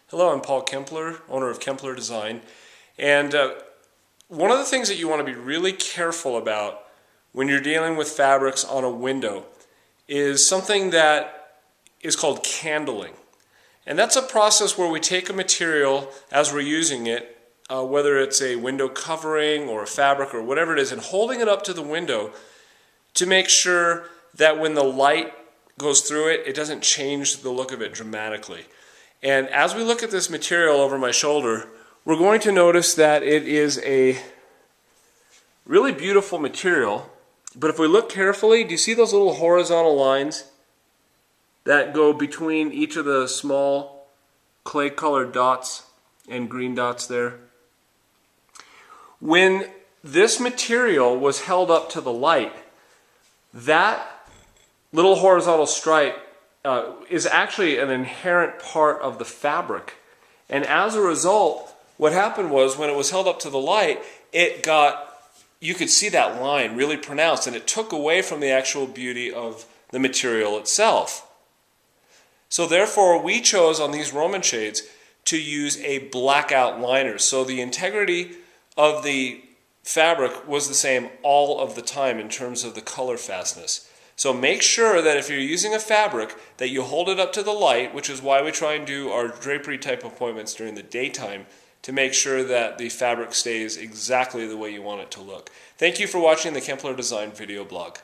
Hello, I'm Paul Kempler, owner of Kempler Design. And one of the things that you want to be really careful about when you're dealing with fabrics on a window is something that is called candling. And that's a process where we take a material as we're using it, whether it's a window covering or a fabric or whatever it is, and holding it up to the window to make sure that when the light goes through it, it doesn't change the look of it dramatically. And as we look at this material over my shoulder, we're going to notice that it is a really beautiful material. But if we look carefully, do you see those little horizontal lines that go between each of the small clay-colored dots and green dots there? When this material was held up to the light, that little horizontal stripe is actually an inherent part of the fabric. And as a result, what happened was when it was held up to the light, you could see that line really pronounced, and it took away from the actual beauty of the material itself. So therefore, we chose on these Roman shades to use a blackout liner. So the integrity of the fabric was the same all of the time in terms of the color fastness. So make sure that if you're using a fabric that you hold it up to the light, which is why we try and do our drapery type appointments during the daytime to make sure that the fabric stays exactly the way you want it to look. Thank you for watching the Kempler Design video blog.